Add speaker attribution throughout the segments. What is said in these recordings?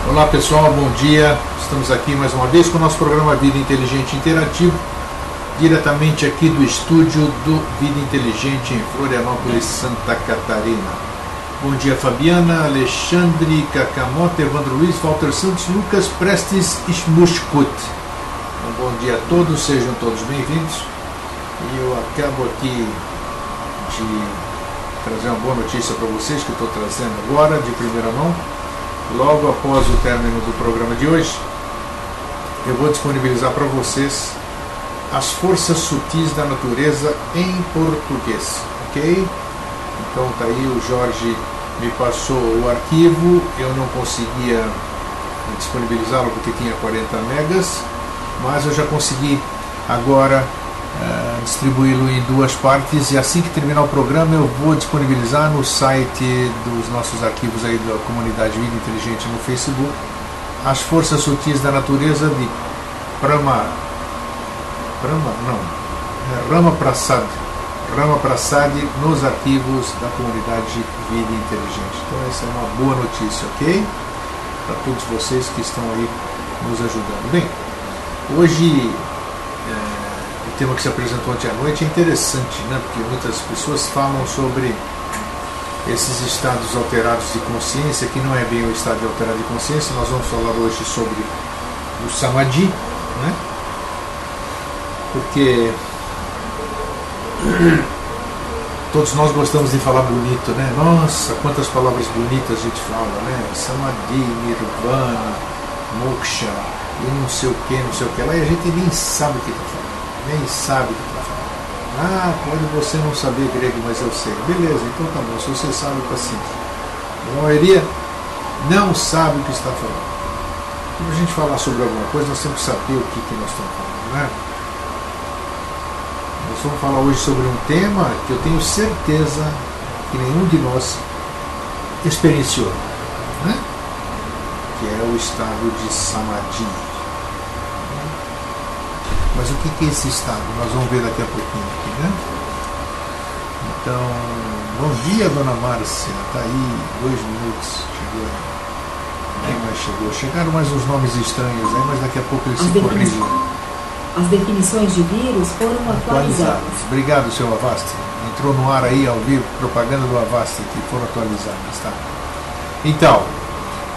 Speaker 1: Olá pessoal, bom dia. Estamos aqui mais uma vez com o nosso programa Vida Inteligente Interativo, diretamente aqui do estúdio do Vida Inteligente em Florianópolis, Santa Catarina. Bom dia Fabiana, Alexandre, Cacamoto, Evandro Luiz, Walter Santos, Lucas Prestes Smushkut. Bom dia a todos, sejam todos bem-vindos. E eu acabo aqui de trazer uma boa notícia para vocês, que eu estou trazendo agora, de primeira mão. Logo após o término do programa de hoje, eu vou disponibilizar para vocês as forças sutis da natureza em português, ok? Então tá aí, o Jorge me passou o arquivo, eu não conseguia disponibilizá-lo porque tinha 40 megas, mas eu já consegui agora distribuí-lo em duas partes, e assim que terminar o programa eu vou disponibilizar no site dos nossos arquivos aí da comunidade Vida Inteligente no Facebook as forças sutis da natureza de Rama Prasad nos arquivos da comunidade Vida Inteligente. Então essa é uma boa notícia, ok? Para todos vocês que estão aí nos ajudando. Bem, hoje o tema que se apresentou ontem à noite é interessante, né? Porque muitas pessoas falam sobre esses estados alterados de consciência, que não é bem o estado alterado de consciência. Nós vamos falar hoje sobre o Samadhi, né? Porque todos nós gostamos de falar bonito, né? Nossa, quantas palavras bonitas a gente fala, né? Samadhi, Nirvana, Moksha, e não sei o que lá, e a gente nem sabe o que está falando. Nem sabe o que está falando. Ah, pode você não saber grego, mas eu sei. Beleza, então tá bom, se você sabe, paciência. A maioria não sabe o que está falando. Quando a gente falar sobre alguma coisa, nós temos que saber o que nós estamos falando, né? Nós vamos falar hoje sobre um tema que eu tenho certeza que nenhum de nós experienciou, né? Que é o estado de Samadhi. Mas o que é esse estado? Nós vamos ver daqui a pouquinho aqui, né? Então, bom dia, dona Márcia. Está aí, 2 minutos. Chegou. Quem mais chegou? Chegaram mais uns nomes estranhos aí, mas daqui a pouco eles se corrigem.
Speaker 2: As definições de vírus foram atualizadas.
Speaker 1: Obrigado, seu Avast. Entrou no ar aí, ao vivo, propaganda do Avast, que foram atualizadas, tá? Então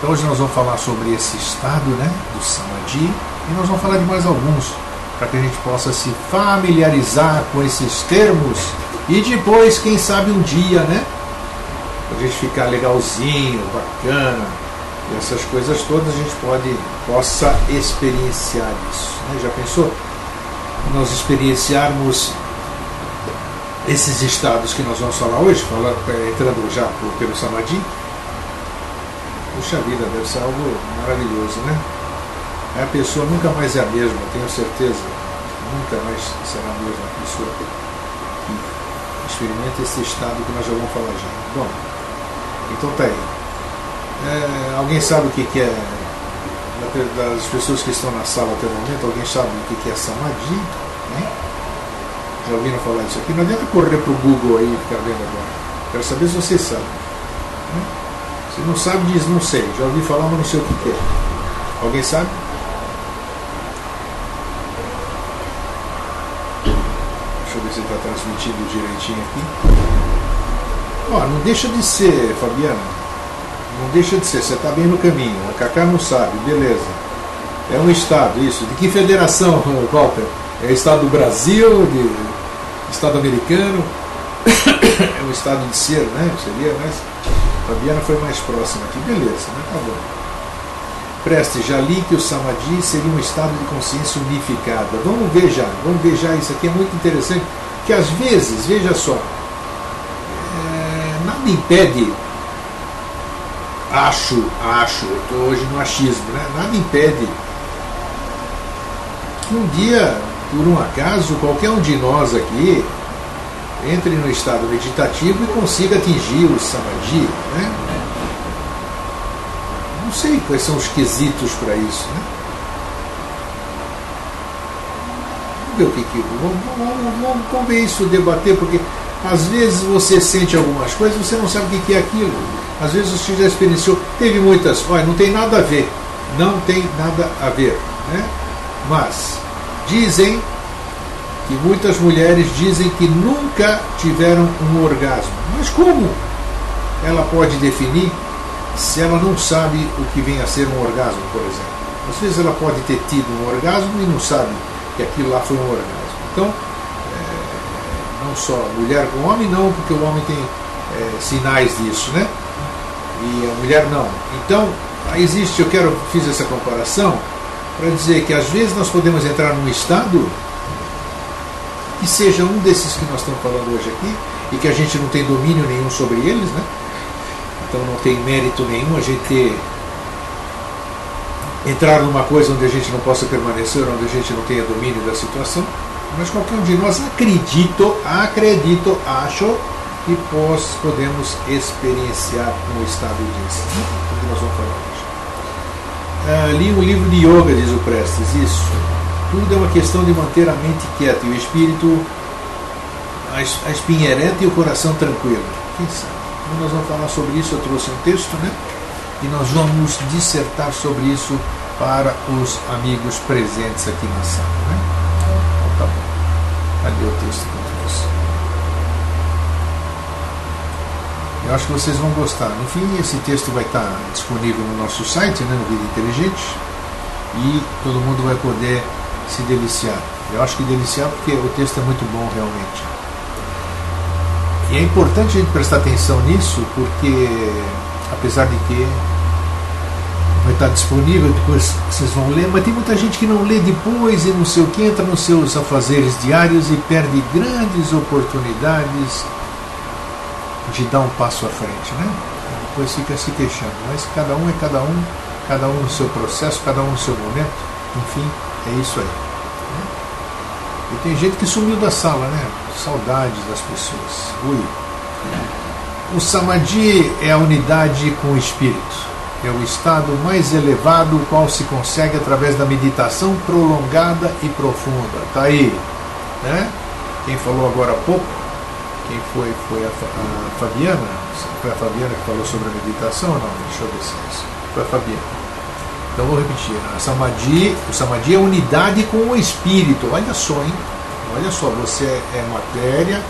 Speaker 1: hoje nós vamos falar sobre esse estado, né, do Samadhi, e nós vamos falar de mais alguns, para que a gente possa se familiarizar com esses termos e depois, quem sabe um dia, né, a gente ficar legalzinho, bacana, e essas coisas todas a gente possa experienciar isso, né? Já pensou? Nós experienciarmos esses estados que nós vamos falar hoje, entrando já pelo Samadhi. Puxa vida, deve ser algo maravilhoso, né? A pessoa nunca mais é a mesma, tenho certeza. Nunca mais será a mesma pessoa que experimenta esse estado que nós já vamos falar já. Bom, então tá aí. Alguém sabe o que é, das pessoas que estão na sala até o momento, alguém sabe o que é Samadhi? Né? Já ouviram falar disso aqui? Não adianta correr pro Google aí e ficar vendo agora. Quero saber se vocês sabem. Né? Se não sabe, diz não sei. Já ouvi falar, mas não sei o que é. Alguém sabe? Deixa eu ver se está transmitindo direitinho aqui. Não deixa de ser, Fabiana. Não deixa de ser, você está bem no caminho. A Cacá não sabe, beleza. É um estado, isso. De que federação, Walter? É o estado do Brasil, de estado americano? É um estado de ser, né? Seria, mas Fabiana foi mais próxima aqui, beleza, né? Tá bom. Preste, já li que o Samadhi seria um estado de consciência unificada. Vamos ver já, isso aqui é muito interessante, que às vezes, veja só, nada impede, acho, eu estou hoje no achismo, né? Nada impede que um dia, por um acaso, qualquer um de nós aqui entre no estado meditativo e consiga atingir o Samadhi, né? Não sei quais são os quesitos para isso, né? Vamos ver vamos ver isso, debater, porque às vezes você sente algumas coisas e você não sabe o que é aquilo. Às vezes você já experienciou, teve muitas, olha, não tem nada a ver, não tem nada a ver, né? Mas dizem que muitas mulheres dizem que nunca tiveram um orgasmo. Mas como ela pode definir se ela não sabe o que vem a ser um orgasmo, por exemplo? Às vezes ela pode ter tido um orgasmo e não sabe que aquilo lá foi um orgasmo. Então, não só mulher com homem, não, porque o homem tem sinais disso, né? E a mulher não. Então, existe, fiz essa comparação para dizer que às vezes nós podemos entrar num estado que seja um desses que nós estamos falando hoje aqui, e que a gente não tem domínio nenhum sobre eles, né? Então não tem mérito nenhum a gente entrar numa coisa onde a gente não possa permanecer, onde a gente não tenha domínio da situação. Mas qualquer um de nós acredito, acho que podemos experienciar um estado desse. O que nós vamos falar hoje? Li um livro de yoga, diz o Prestes, isso. Tudo é uma questão de manter a mente quieta e o espírito, a espinha ereta e o coração tranquilo. Quem sabe? Então nós vamos falar sobre isso, eu trouxe um texto, né? E nós vamos dissertar sobre isso para os amigos presentes aqui na sala, né? Então tá bom. Cadê o texto que eu trouxe? Eu acho que vocês vão gostar. No fim, esse texto vai estar disponível no nosso site, né, no Vida Inteligente, e todo mundo vai poder se deliciar. Eu acho que deliciar porque o texto é muito bom realmente. E é importante a gente prestar atenção nisso, porque apesar de que vai estar disponível, depois vocês vão ler, mas tem muita gente que não lê depois e não sei o que, entra nos seus afazeres diários e perde grandes oportunidades de dar um passo à frente, né? Depois fica se queixando, mas cada um é cada um no seu processo, cada um no seu momento, enfim, é isso aí. Né? E tem gente que sumiu da sala, né? Saudades das pessoas. Ui. O Samadhi é a unidade com o espírito. É o estado mais elevado, o qual se consegue através da meditação prolongada e profunda. Está aí. Né? Quem falou agora há pouco, quem foi a Fabiana? Foi a Fabiana que falou sobre a meditação ou não? Deixa eu ver se é isso. Foi a Fabiana. Então vou repetir. O Samadhi é a unidade com o espírito. Olha só, hein? Olha só, você é matéria.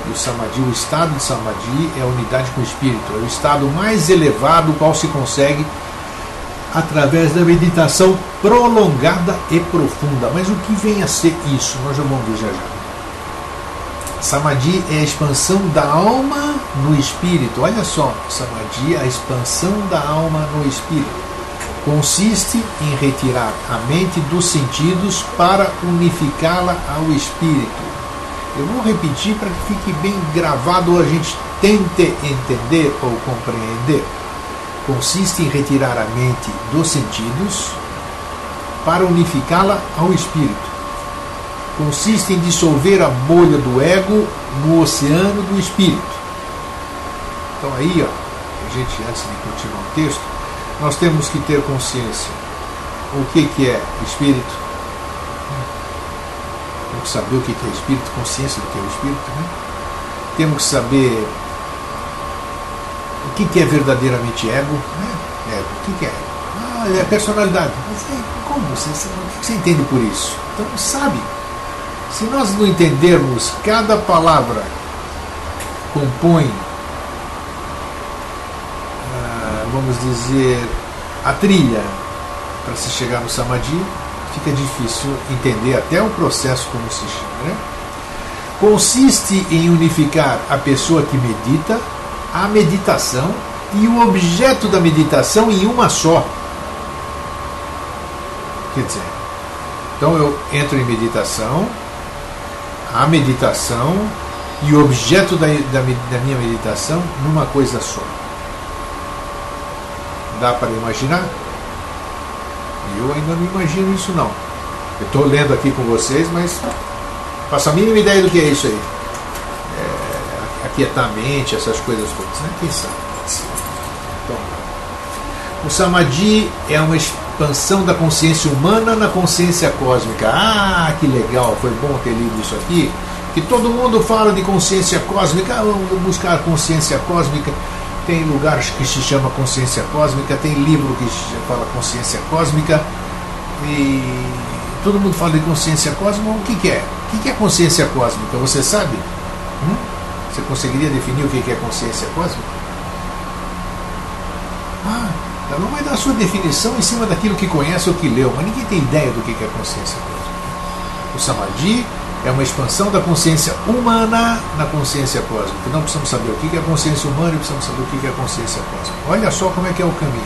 Speaker 1: E o Samadhi, o estado de Samadhi é a unidade com o espírito, é o estado mais elevado, o qual se consegue através da meditação prolongada e profunda. Mas o que vem a ser isso? Nós já vamos ver já já. Samadhi é a expansão da alma no espírito. Olha só, Samadhi é a expansão da alma no espírito. Consiste em retirar a mente dos sentidos para unificá-la ao espírito. Eu vou repetir para que fique bem gravado ou a gente tente entender ou compreender. Consiste em retirar a mente dos sentidos para unificá-la ao espírito. Consiste em dissolver a bolha do ego no oceano do espírito. Então aí, a gente, antes de continuar o texto, nós temos que ter consciência. O que é espírito? Temos que saber o que é espírito, consciência do que é o espírito, né? Temos que saber o que é verdadeiramente ego, né? Ego, o que é ego? É personalidade. Mas como? O que você entende por isso? Então, sabe, se nós não entendermos cada palavra compõe, vamos dizer, a trilha para se chegar no Samadhi, fica difícil entender até o processo como se chama, né? Consiste em unificar a pessoa que medita, a meditação e o objeto da meditação em uma só. Quer dizer, então eu entro em meditação, a meditação e o objeto da minha meditação numa coisa só. Dá para imaginar? Eu ainda não imagino isso não. Eu estou lendo aqui com vocês, mas faço a mínima ideia do que é isso aí. Aquietar a mente, essas coisas todas, né? Quem sabe? Então, o Samadhi é uma expansão da consciência humana na consciência cósmica. Ah, que legal, foi bom ter lido isso aqui. Que todo mundo fala de consciência cósmica, vamos buscar a consciência cósmica. tem lugares que se chama consciência cósmica, tem livro que fala consciência cósmica, e todo mundo fala de consciência cósmica. O que é? O que é consciência cósmica? Você sabe? Você conseguiria definir o que é consciência cósmica? Cada um vai dar a sua definição em cima daquilo que conhece ou que leu, mas ninguém tem ideia do que é consciência cósmica. O Samadhi é uma expansão da consciência humana na consciência cósmica. Não precisamos saber o que é consciência humana e precisamos saber o que é consciência cósmica. Olha só como é que é o caminho.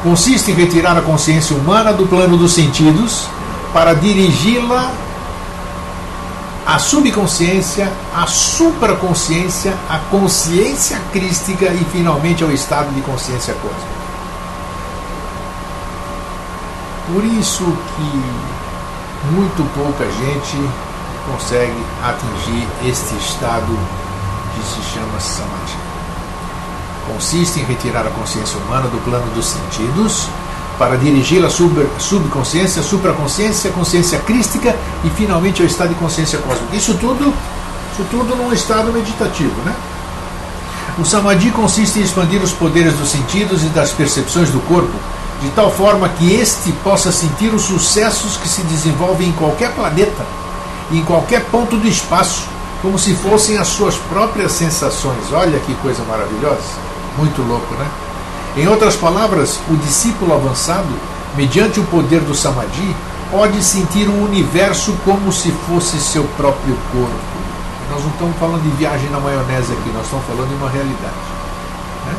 Speaker 1: Consiste em retirar a consciência humana do plano dos sentidos para dirigi-la à subconsciência, à supraconsciência, à consciência crística e finalmente ao estado de consciência cósmica. Por isso que muito pouca gente consegue atingir este estado que se chama Samadhi. Consiste em retirar a consciência humana do plano dos sentidos para dirigi-la à subconsciência, supraconsciência, consciência crística e finalmente ao estado de consciência cósmica. Isso tudo num estado meditativo, né? O Samadhi consiste em expandir os poderes dos sentidos e das percepções do corpo, de tal forma que este possa sentir os sucessos que se desenvolvem em qualquer planeta e em qualquer ponto do espaço, como se fossem as suas próprias sensações. Olha que coisa maravilhosa, muito louco, né? Em outras palavras, o discípulo avançado, mediante o poder do Samadhi, pode sentir o universo como se fosse seu próprio corpo. Nós não estamos falando de viagem na maionese aqui, nós estamos falando de uma realidade, né?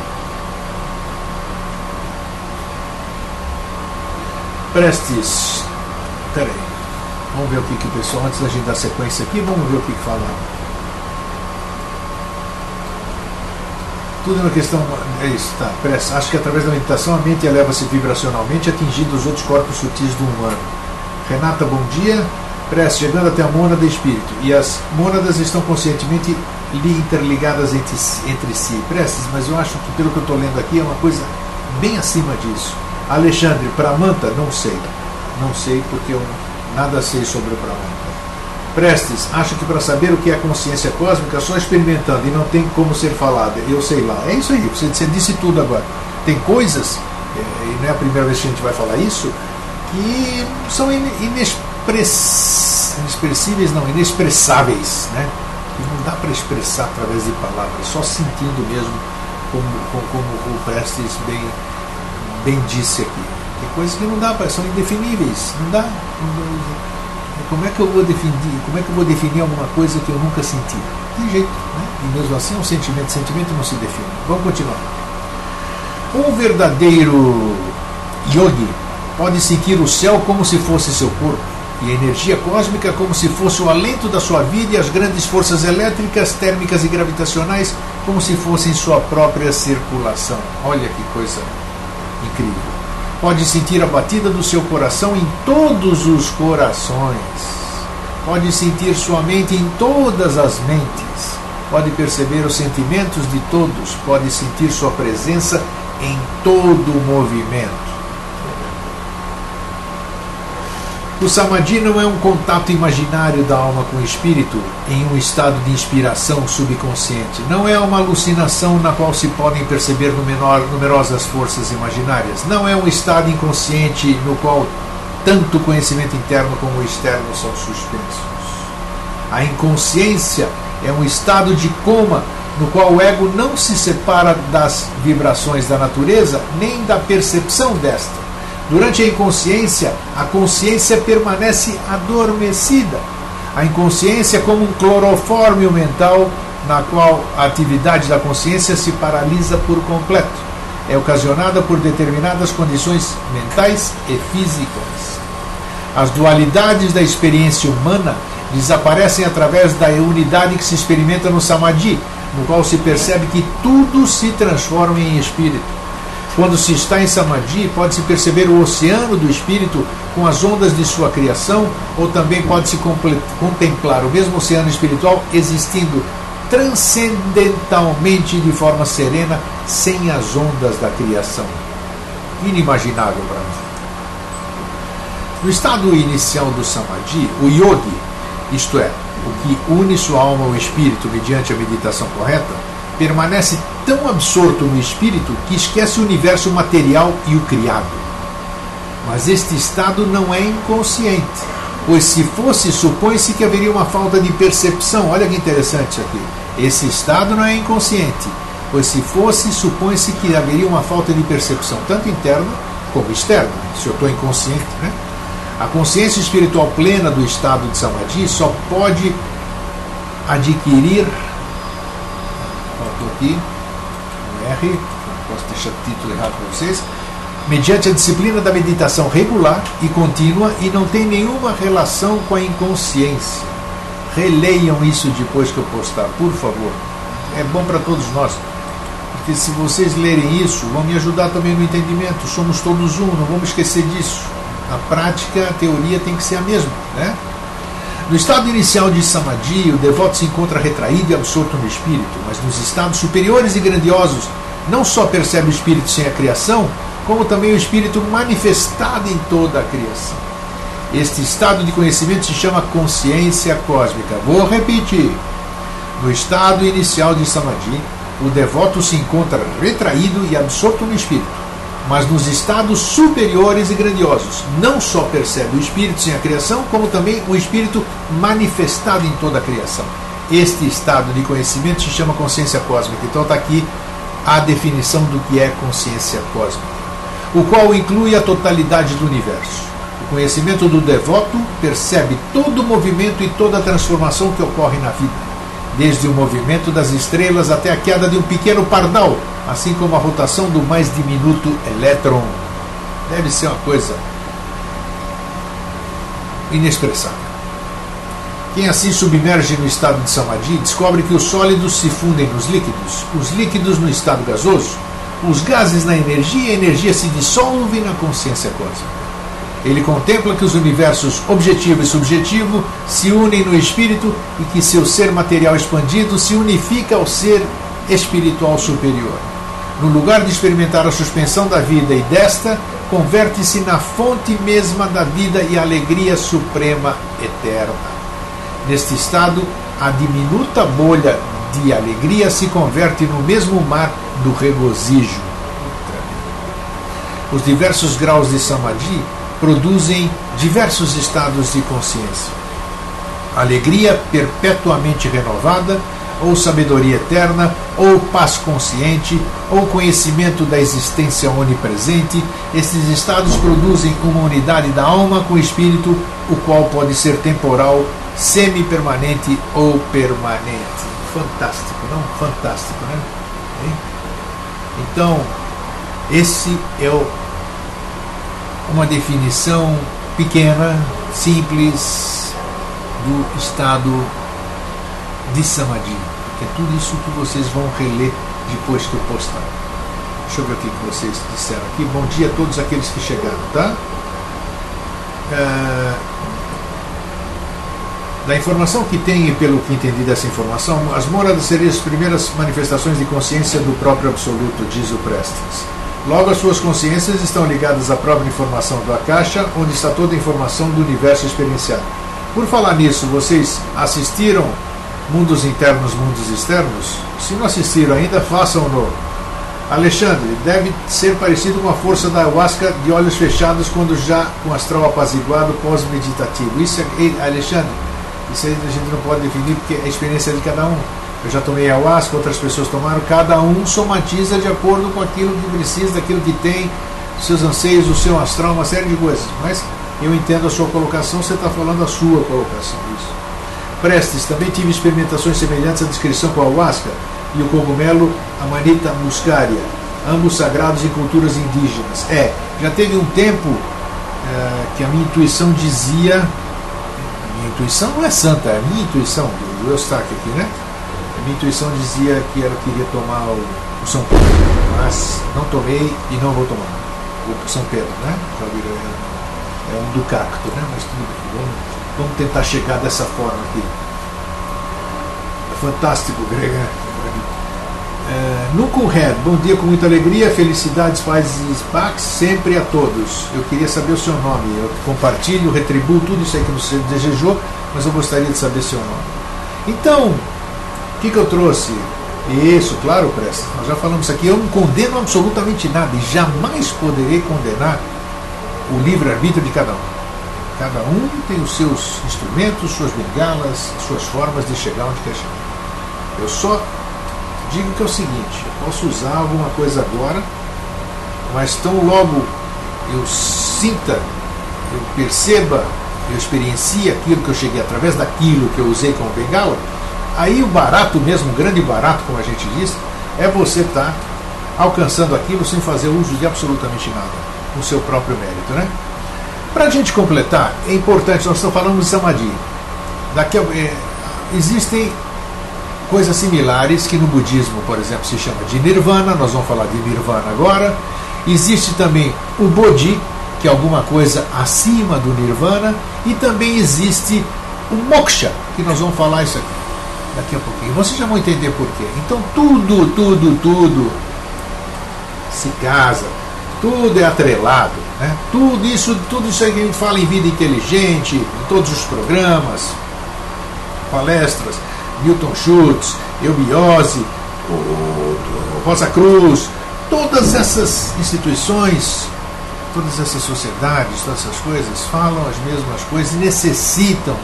Speaker 1: Prestes. Peraí. Vamos ver o que o pessoal, antes da gente dar sequência aqui, vamos ver o que falaram. Tudo é uma questão. É isso, tá. Presta. Acho que através da meditação a mente eleva-se vibracionalmente, atingindo os outros corpos sutis do humano. Renata, bom dia. Presta, chegando até a mônada espírito. E as mônadas estão conscientemente interligadas entre si. Prestes, mas eu acho que, pelo que eu estou lendo aqui, é uma coisa bem acima disso. Alexandre, Pramanta, não sei. Não sei porque eu nada sei sobre o Pramanta. Prestes, acho que para saber o que é consciência cósmica, só experimentando e não tem como ser falada. Eu sei lá. É isso aí, você disse tudo agora. Tem coisas, e não é a primeira vez que a gente vai falar isso, que são inexpressáveis, né? Que não dá para expressar através de palavras, só sentindo mesmo, como o Prestes bem disse aqui. Tem coisas que não dá, são indefiníveis, não dá. Como é que eu vou definir alguma coisa que eu nunca senti? Tem jeito, né? E mesmo assim é um sentimento não se define. Vamos continuar. Um verdadeiro yogi pode sentir o céu como se fosse seu corpo, e a energia cósmica como se fosse o alento da sua vida, e as grandes forças elétricas, térmicas e gravitacionais como se fossem sua própria circulação. Olha que coisa incrível. Pode sentir a batida do seu coração em todos os corações. Pode sentir sua mente em todas as mentes. Pode perceber os sentimentos de todos. Pode sentir sua presença em todo o movimento. O Samadhi não é um contato imaginário da alma com o espírito em um estado de inspiração subconsciente. Não é uma alucinação na qual se podem perceber numerosas forças imaginárias. Não é um estado inconsciente no qual tanto o conhecimento interno como o externo são suspensos. A inconsciência é um estado de coma no qual o ego não se separa das vibrações da natureza nem da percepção desta. Durante a inconsciência, a consciência permanece adormecida. A inconsciência é como um clorofórmio mental na qual a atividade da consciência se paralisa por completo. É ocasionada por determinadas condições mentais e físicas. As dualidades da experiência humana desaparecem através da unidade que se experimenta no Samadhi, no qual se percebe que tudo se transforma em espírito. Quando se está em Samadhi, pode-se perceber o oceano do espírito com as ondas de sua criação, ou também pode-se contemplar o mesmo oceano espiritual existindo transcendentalmente de forma serena, sem as ondas da criação. Inimaginável para mim. No estado inicial do Samadhi, o yogi, isto é, o que une sua alma ao espírito mediante a meditação correta, permanece tão absorto no espírito que esquece o universo material e o criado. Mas este estado não é inconsciente, pois se fosse, supõe-se que haveria uma falta de percepção. Olha que interessante isso aqui. Esse estado não é inconsciente, pois se fosse, supõe-se que haveria uma falta de percepção, tanto interna como externa, se eu estou inconsciente, né? A consciência espiritual plena do estado de Samadhi só pode adquirir, faltou aqui, um R, não posso deixar o título errado para vocês, mediante a disciplina da meditação regular e contínua e não tem nenhuma relação com a inconsciência. Releiam isso depois que eu postar, por favor. É bom para todos nós. Porque se vocês lerem isso, vão me ajudar também no entendimento. Somos todos um, não vamos esquecer disso. Na prática, a teoria tem que ser a mesma, né? No estado inicial de Samadhi, o devoto se encontra retraído e absorto no espírito, mas nos estados superiores e grandiosos, não só percebe o espírito sem a criação, como também o espírito manifestado em toda a criação. Este estado de conhecimento se chama consciência cósmica. Vou repetir. No estado inicial de Samadhi, o devoto se encontra retraído e absorto no espírito, mas nos estados superiores e grandiosos, não só percebe o espírito sem a criação, como também o espírito manifestado em toda a criação. Este estado de conhecimento se chama consciência cósmica. Então está aqui a definição do que é consciência cósmica, o qual inclui a totalidade do universo. O conhecimento do devoto percebe todo o movimento e toda a transformação que ocorre na vida, desde o movimento das estrelas até a queda de um pequeno pardal, assim como a rotação do mais diminuto elétron. Deve ser uma coisa inexpressável. Quem assim submerge no estado de Samadhi descobre que os sólidos se fundem nos líquidos, os líquidos no estado gasoso, os gases na energia e a energia se dissolve na consciência cósmica. Ele contempla que os universos objetivo e subjetivo se unem no espírito e que seu ser material expandido se unifica ao ser espiritual superior. No lugar de experimentar a suspensão da vida e desta, converte-se na fonte mesma da vida e alegria suprema eterna. Neste estado, a diminuta bolha de alegria se converte no mesmo mar do regozijo. Os diversos graus de Samadhi produzem diversos estados de consciência. Alegria perpetuamente renovada, ou sabedoria eterna, ou paz consciente, ou conhecimento da existência onipresente. Estes estados produzem uma unidade da alma com o espírito, o qual pode ser temporal, semi-permanente ou permanente. Fantástico, não? Fantástico, né? Então, esse é uma definição pequena, simples, do estado de Samadhi, que é tudo isso que vocês vão reler depois que eu postar. Deixa eu ver o que vocês disseram aqui. Bom dia a todos aqueles que chegaram, tá? Da informação que tenho e pelo que entendi dessa informação, as moradas seriam as primeiras manifestações de consciência do próprio Absoluto, diz o Prestes. Logo, as suas consciências estão ligadas à própria informação do Akasha, onde está toda a informação do universo experienciado. Por falar nisso, vocês assistiram Mundos Internos, Mundos Externos? Se não assistiram ainda, façam-no. Alexandre, deve ser parecido com a força da ayahuasca de olhos fechados quando já com o astral apaziguado pós-meditativo. Isso é, Alexandre, isso aí a gente não pode definir porque é a experiência de cada um. Eu já tomei ayahuasca, outras pessoas tomaram, cada um somatiza de acordo com aquilo que precisa, daquilo que tem, seus anseios, o seu astral, uma série de coisas. Mas eu entendo a sua colocação, você está falando a sua colocação. Isso. Prestes, também tive experimentações semelhantes à descrição com a ayahuasca e o cogumelo Amanita muscaria, ambos sagrados em culturas indígenas. Já teve um tempo que a minha intuição dizia, a minha intuição não é santa, é a minha intuição, do Eustáquio aqui, né? A minha intuição dizia que ela queria tomar o São Pedro, mas não tomei e não vou tomar. O São Pedro, né? É um do cacto, né? Mas tudo bem, vamos tentar chegar dessa forma aqui. É fantástico, Grega. Nuku Red, bom dia com muita alegria, felicidades, paz e pax sempre a todos. Eu queria saber o seu nome, eu compartilho, retribuo tudo isso aí que você desejou, mas eu gostaria de saber seu nome. Então, o que eu trouxe? Isso, claro, Prestes. Nós já falamos aqui. Eu não condeno absolutamente nada e jamais poderei condenar o livre-arbítrio de cada um. Cada um tem os seus instrumentos, suas bengalas, suas formas de chegar onde quer chegar. Eu só digo que é o seguinte: eu posso usar alguma coisa agora, mas tão logo eu sinta, eu perceba, eu experiencie aquilo que eu cheguei através daquilo que eu usei como bengala, aí o barato mesmo, o grande barato, como a gente diz, é você estar alcançando aquilo sem fazer uso de absolutamente nada, no seu próprio mérito, né? Para a gente completar, é importante, nós estamos falando de Samadhi. Existem coisas similares que no budismo, por exemplo, se chama de Nirvana, nós vamos falar de Nirvana agora. Existe também o Bodhi, que é alguma coisa acima do Nirvana, e também existe o Moksha, que nós vamos falar isso aqui daqui a pouquinho. Vocês já vão entender por quê. Então tudo se casa, tudo é atrelado, né? Tudo isso aí que a gente fala em vida inteligente, em todos os programas, palestras, Newton Schultz, Eubiose, o Rosa Cruz, todas essas instituições, todas essas sociedades, todas essas coisas falam as mesmas coisas e necessitam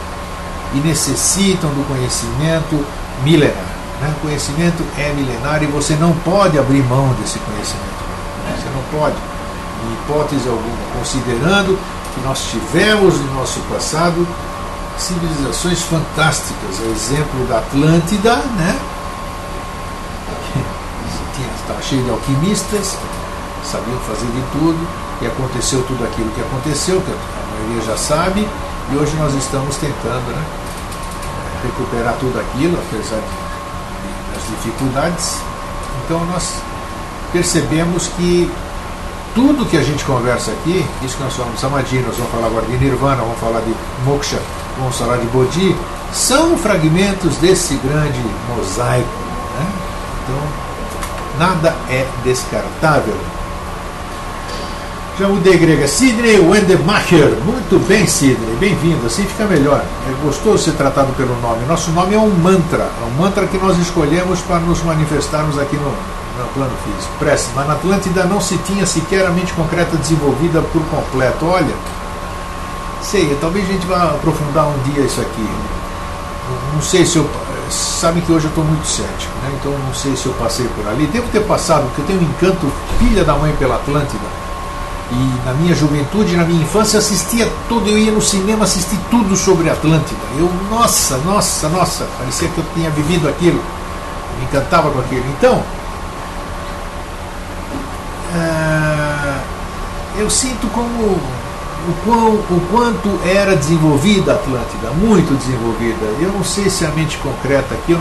Speaker 1: do conhecimento milenar, né? O conhecimento é milenar e você não pode abrir mão desse conhecimento. Você não pode, em hipótese alguma, considerando que nós tivemos no nosso passado civilizações fantásticas, o exemplo da Atlântida, né? Estava cheio de alquimistas, sabiam fazer de tudo, e aconteceu tudo aquilo que aconteceu, que a maioria já sabe, e hoje nós estamos tentando, né, recuperar tudo aquilo, apesar das dificuldades. Então nós percebemos que tudo que a gente conversa aqui, isso que nós falamos de Samadhi, nós vamos falar agora de Nirvana, vamos falar de Moksha, vamos falar de Bodhi, são fragmentos desse grande mosaico, né? Então nada é descartável. Já mudei, grega. Sidney Wendemacher. Muito bem, Sidney. Bem-vindo. Assim fica melhor. É gostoso ser tratado pelo nome. Nosso nome é um mantra. É um mantra que nós escolhemos para nos manifestarmos aqui no plano físico. Preste, mas na Atlântida não se tinha sequer a mente concreta desenvolvida por completo. Olha, sei, talvez a gente vá aprofundar um dia isso aqui. Não sei se eu... Sabe que hoje eu estou muito cético, né? Então não sei se eu passei por ali. Devo ter passado, porque eu tenho um encanto filha da mãe pela Atlântida. E na minha juventude, na minha infância, assistia tudo. Eu ia no cinema assistir tudo sobre a Atlântida. Eu, nossa, parecia que eu tinha vivido aquilo. Me encantava com aquilo. Então, eu sinto como o quanto era desenvolvida a Atlântida, muito desenvolvida. Eu não sei se a mente concreta aqui,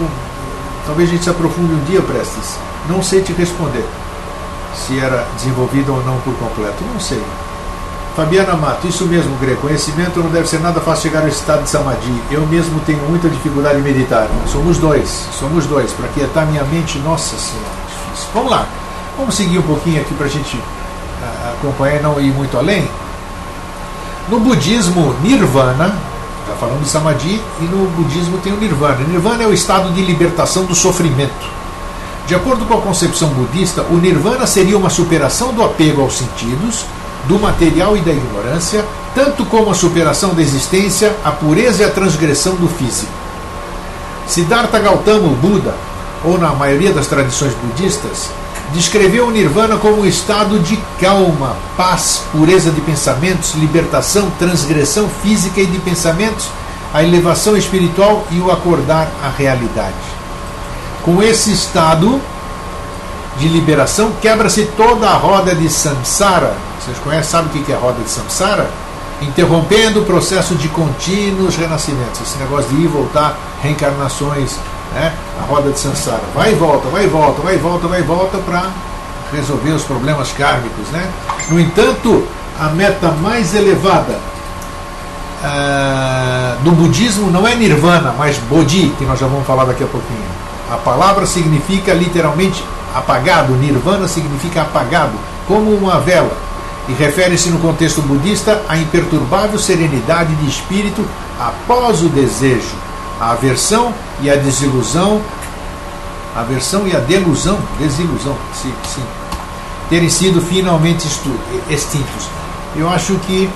Speaker 1: talvez a gente se aprofunde um dia, Prestes, não sei te responder se era desenvolvida ou não por completo, não sei. Fabiana Mato, isso mesmo, Greg, conhecimento não deve ser nada fácil chegar ao estado de Samadhi. Eu mesmo tenho muita dificuldade em meditar. Somos dois, para quietar minha mente, nossa senhora, difícil. Vamos lá, vamos seguir um pouquinho aqui para a gente acompanhar e não ir muito além. No budismo, Nirvana, já falamos de Samadhi, e no budismo tem o Nirvana. Nirvana é o estado de libertação do sofrimento. De acordo com a concepção budista, o Nirvana seria uma superação do apego aos sentidos, do material e da ignorância, tanto como a superação da existência, a pureza e a transgressão do físico. Siddhartha Gautama, o Buda, ou na maioria das tradições budistas, descreveu o Nirvana como um estado de calma, paz, pureza de pensamentos, libertação, transgressão física e de pensamentos, a elevação espiritual e o acordar à realidade. Com esse estado de liberação, quebra-se toda a roda de samsara. Vocês conhecem, sabem o que é a roda de samsara? Interrompendo o processo de contínuos renascimentos. Esse negócio de ir e voltar, reencarnações, né? A roda de samsara. Vai e volta para resolver os problemas kármicos, né? No entanto, a meta mais elevada do budismo não é Nirvana, mas Bodhi, que nós já vamos falar daqui a pouquinho. A palavra significa literalmente apagado, Nirvana significa apagado, como uma vela, e refere-se no contexto budista à imperturbável serenidade de espírito após o desejo, a aversão e a desilusão, aversão e a desilusão, sim, terem sido finalmente extintos. Eu acho que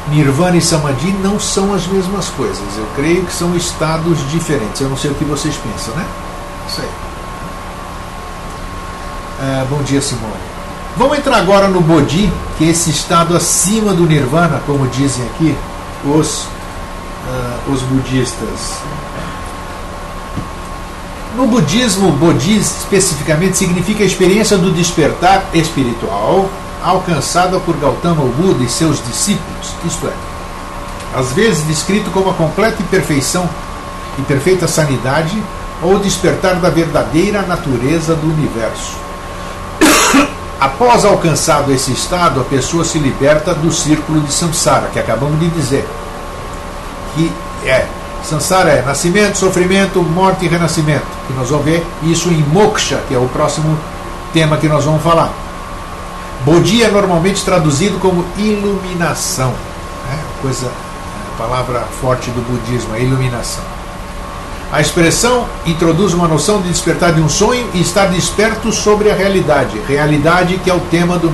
Speaker 1: Nirvana e Samadhi não são as mesmas coisas. Eu creio que são estados diferentes. Eu não sei o que vocês pensam, né? Isso aí. Bom dia, Simone. Vamos entrar agora no Bodhi, que é esse estado acima do Nirvana, como dizem aqui os budistas. No budismo, Bodhi especificamente significa a experiência do despertar espiritual alcançada por Gautama o Buda e seus discípulos, isto é, às vezes descrito como a completa perfeição e perfeita sanidade ou despertar da verdadeira natureza do universo. Após alcançado esse estado, a pessoa se liberta do círculo de samsara, que acabamos de dizer, que samsara é nascimento, sofrimento, morte e renascimento, que nós vamos ver isso em moksha, que é o próximo tema que nós vamos falar. Bodhi é normalmente traduzido como iluminação, a palavra forte do budismo, a iluminação. A expressão introduz uma noção de despertar de um sonho e estar desperto sobre a realidade que é o tema do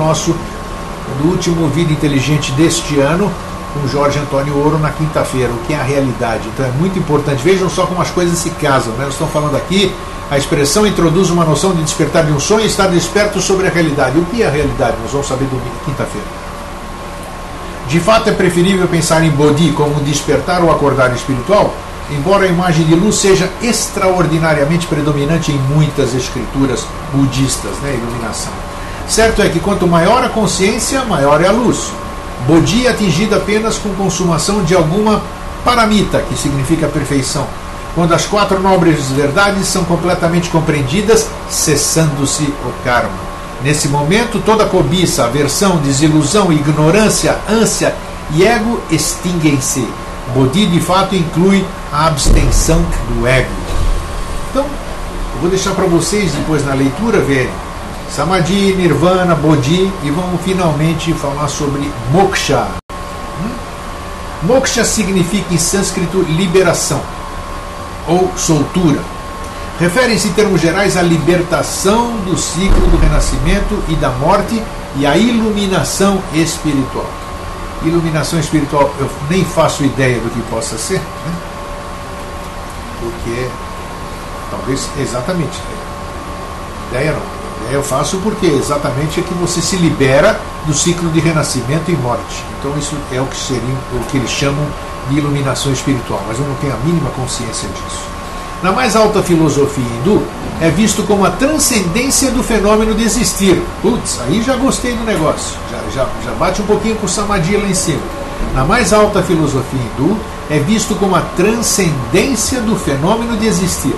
Speaker 1: último Vida Inteligente deste ano, com Jorge Antônio Ouro, na quinta-feira, o que é a realidade. Então é muito importante, vejam só como as coisas se casam, né? Nós estamos falando aqui, a expressão introduz uma noção de despertar de um sonho e estar desperto sobre a realidade. O que é a realidade? Nós vamos saber domingo, quinta-feira. De fato, é preferível pensar em Bodhi como um despertar ou acordar espiritual, embora a imagem de luz seja extraordinariamente predominante em muitas escrituras budistas, né? Iluminação. Certo é que quanto maior a consciência, maior é a luz. Bodhi é atingido apenas com consumação de alguma paramita, que significa perfeição, quando as 4 nobres verdades são completamente compreendidas, cessando-se o karma. Nesse momento, toda cobiça, aversão, desilusão, ignorância, ânsia e ego extinguem-se. Bodhi, de fato, inclui a abstenção do ego. Então, eu vou deixar para vocês, depois na leitura, verem Samadhi, Nirvana, Bodhi, e vamos finalmente falar sobre Moksha. Moksha significa em sânscrito liberação ou soltura. Referem-se em termos gerais à libertação do ciclo do renascimento e da morte e à iluminação espiritual. Iluminação espiritual, eu nem faço ideia do que possa ser, né? Porque talvez exatamente ideia não. Eu faço porque exatamente é que você se libera do ciclo de renascimento e morte. Então isso é o que seria o que eles chamam de iluminação espiritual, mas eu não tenho a mínima consciência disso. Na mais alta filosofia hindu, é visto como a transcendência do fenômeno de existir. Putz, aí já gostei do negócio, já bate um pouquinho com o Samadhi lá em cima. Na mais alta filosofia hindu, é visto como a transcendência do fenômeno de existir,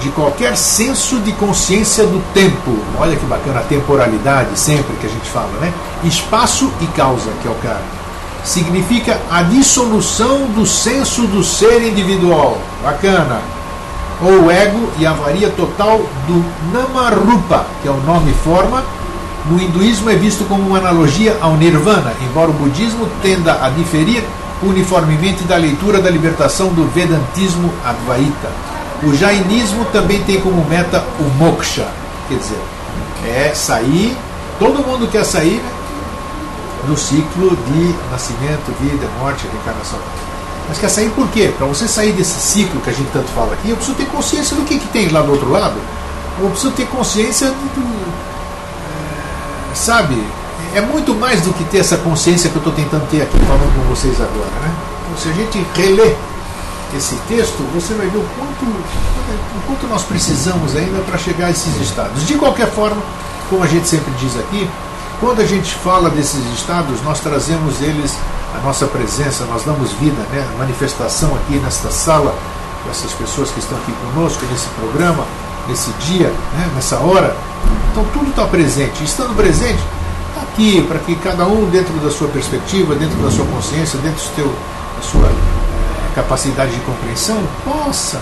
Speaker 1: de qualquer senso de consciência do tempo. Olha que bacana a temporalidade, sempre que a gente fala, né? Espaço e causa, que é o cara. Significa a dissolução do senso do ser individual. Bacana. Ou o ego e a avaria total do Namarupa, que é o nome e forma. No hinduísmo é visto como uma analogia ao Nirvana, embora o budismo tenda a diferir uniformemente da leitura da libertação do Vedantismo Advaita. O jainismo também tem como meta o moksha, quer dizer, é sair, todo mundo quer sair, né, do ciclo de nascimento, vida, morte, reencarnação. Mas quer sair por quê? Para você sair desse ciclo que a gente tanto fala aqui, eu preciso ter consciência do que tem lá do outro lado. Eu preciso ter consciência sabe, é muito mais do que ter essa consciência que eu estou tentando ter aqui falando com vocês agora, né? Então, se a gente relê esse texto, você vai ver o quanto nós precisamos ainda para chegar a esses estados. De qualquer forma, como a gente sempre diz aqui, quando a gente fala desses estados, nós trazemos eles à nossa presença, nós damos vida, né, a manifestação aqui nesta sala, com essas pessoas que estão aqui conosco, nesse programa, nesse dia, né, nessa hora. Então tudo está presente. Estando presente, está aqui, para que cada um, dentro da sua perspectiva, dentro da sua consciência, dentro da sua capacidade de compreensão, possa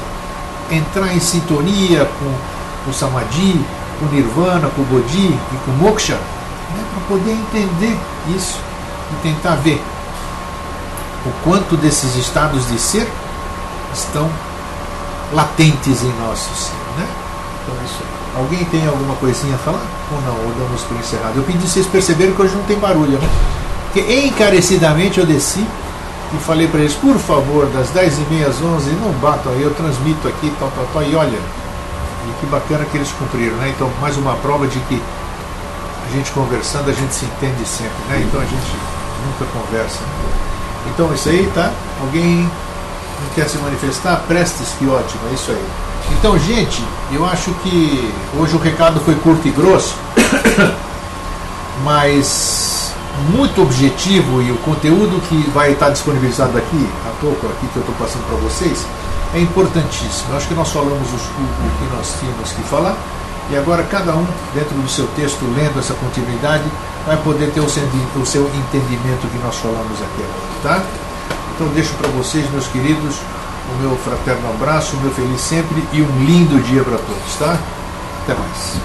Speaker 1: entrar em sintonia com o Samadhi, com o Nirvana, com o Bodhi e com o Moksha, né, para poder entender isso e tentar ver o quanto desses estados de ser estão latentes em nosso ser, né? Então é isso aí. Alguém tem alguma coisinha a falar? Ou não? Ou damos por encerrado? Eu pedi vocês perceberem que hoje não tem barulho, né? Porque encarecidamente eu desci e falei para eles, por favor, das 10h30 às 11h, não batam aí, eu transmito aqui, tal, e olha, e que bacana que eles cumpriram, né? Então, mais uma prova de que a gente conversando, a gente se entende sempre, né? Então a gente nunca conversa. Então, isso aí, tá? Alguém não quer se manifestar? Prestes, que ótimo, é isso aí. Então, gente, eu acho que hoje o recado foi curto e grosso, mas muito objetivo, e o conteúdo que vai estar disponibilizado aqui, a pouco, aqui que eu estou passando para vocês, é importantíssimo. Eu acho que nós falamos o que nós tínhamos que falar, e agora cada um, dentro do seu texto, lendo essa continuidade, vai poder ter o seu entendimento que nós falamos aqui agora, tá? Então deixo para vocês, meus queridos, o meu fraterno abraço, o meu feliz sempre e um lindo dia para todos, tá? Até mais.